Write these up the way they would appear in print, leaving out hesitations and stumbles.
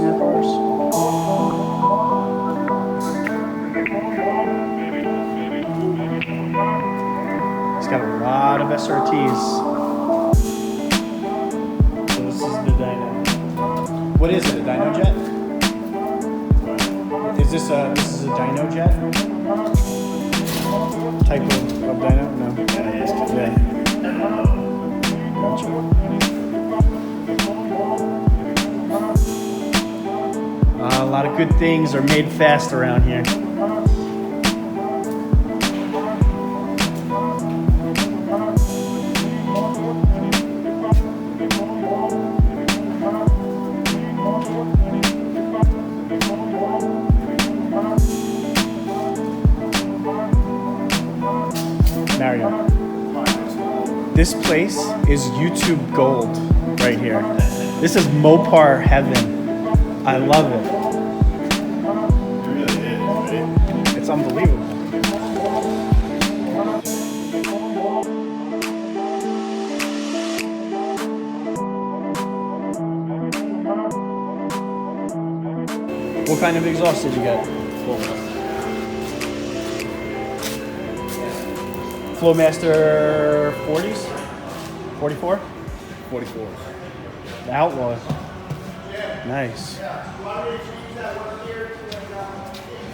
passenger cars. It's got a lot of SRTs. So this is the dyno. What is it? A dyno jet? Is this a dyno jet? Type of dyno? No. Yeah. Gotcha. A lot of good things are made fast around here. Mario. This place is YouTube gold right here. This is Mopar heaven. I love it. It really is, right? It's unbelievable. What kind of exhaust did you get? Flowmaster 40s? 44? 44. The Outlaw. Nice.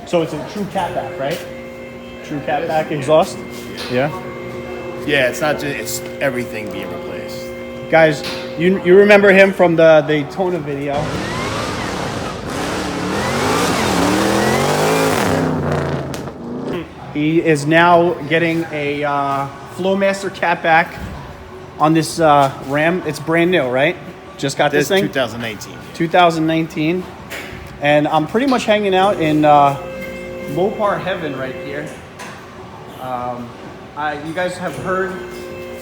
So it's a true catback, right? True catback exhaust? Yeah. Yeah, it's not just, it's everything being replaced. Guys, you remember him from the Daytona video. He is now getting a Flowmaster catback on this Ram. It's brand new, right? Just got this thing? 2018. 2019. And I'm pretty much hanging out in Mopar heaven right here. You guys have heard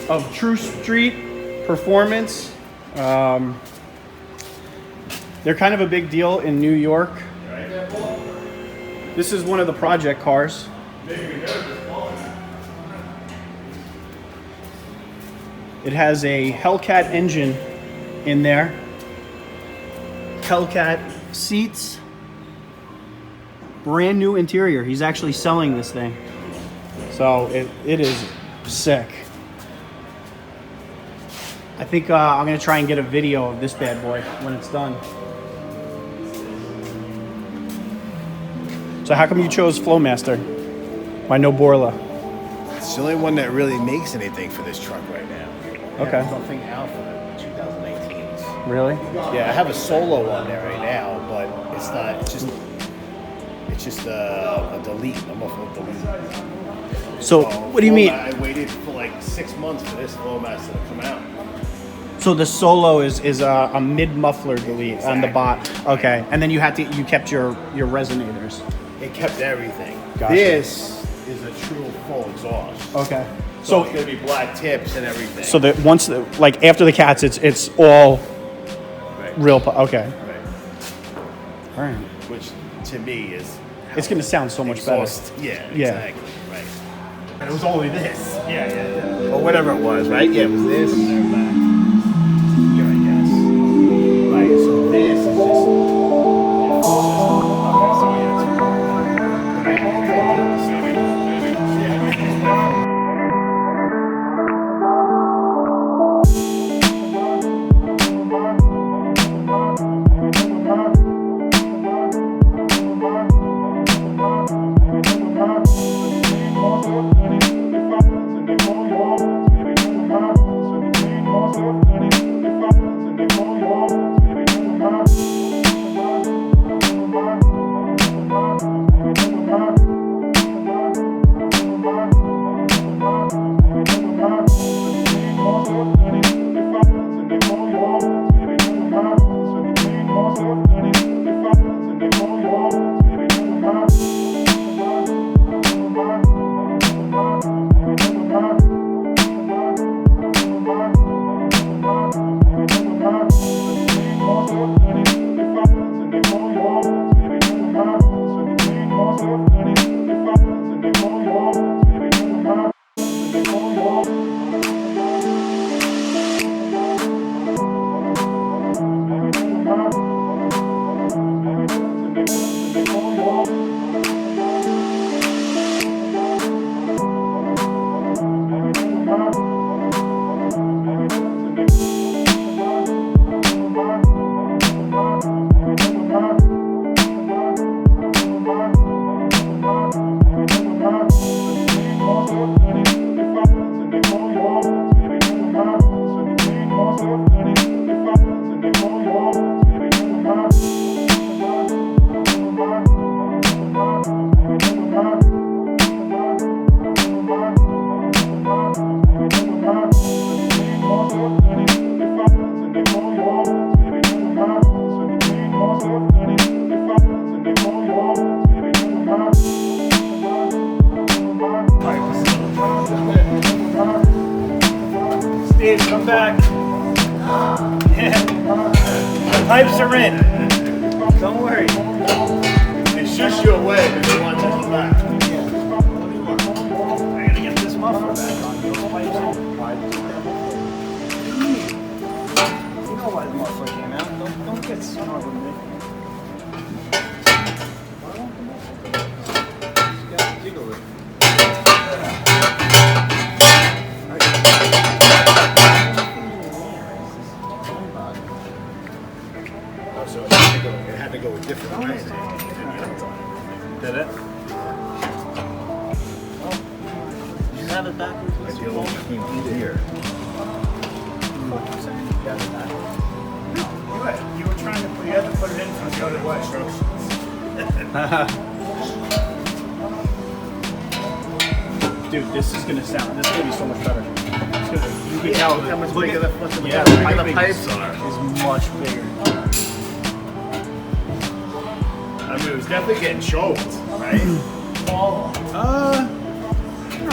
of True Street Performance. They're kind of a big deal in New York. This is one of the project cars. It has a Hellcat engine in there. Hellcat seats. Brand new interior. He's actually selling this thing. So it is sick. I think I'm gonna try and get a video of this bad boy when it's done. So how come you chose Flowmaster? Why no Borla? It's the only one that really makes anything for this truck right now. Okay. There's nothing out for the 2018s. Really? Yeah, I have a solo on there right now, but it's not. It's just a delete. I'm off of delete. So what do you mean? I waited for like 6 months for this Flowmaster to come out. So the solo is a mid muffler delete on the bot. Okay, and then you kept your resonators. It kept everything. Gotcha. This is a true full exhaust. Okay. So it's gonna be black tips and everything. So that once like after the cats, it's all right. real. Okay. Right. All right. Which to me is. It's gonna sound so much exhaust. better. Yeah. Yeah. Exactly. Right. And it was only this. Yeah. Or whatever it was, right? Yeah, it was this. Here, I guess. Right. So this is just. pipes are in. Don't worry. They shush you away, but they want to come back. I gotta get this muffler back on. Those pipes are. You know why the muffler came out. Don't get smart with me. Just gotta jiggle it. So it had to go a different way. Did it? You have it backwards. Like the old King here. You were trying to put, you had to put it in from the other way. Dude, this is gonna be so much better. It's gonna, you can tell how much look bigger at- the fucking yeah, the look at pipes pipes are. is much bigger. I mean, it was definitely getting choked, right? It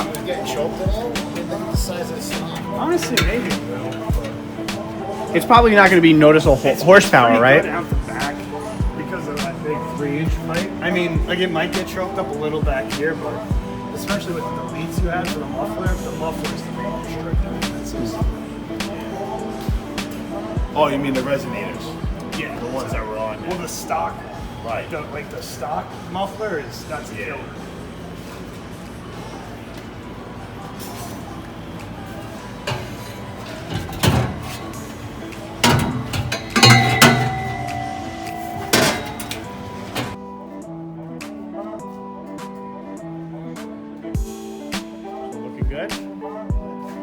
was getting choked at all? Look at the size of the slot. honestly, maybe. It's probably not going to be noticeable horsepower, Pretty right? good out the back because of that big 3-inch pipe. I mean, like it might get choked up a little back here, but especially with the leads you have for the muffler is the main restrictor. That's just, Oh, you mean the resonators? yeah, The ones that were on there. well, the stock, Right. like the stock muffler that's a Yeah. killer. Looking good.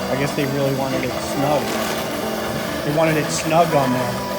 I guess they really wanted it snug. They wanted it snug on there.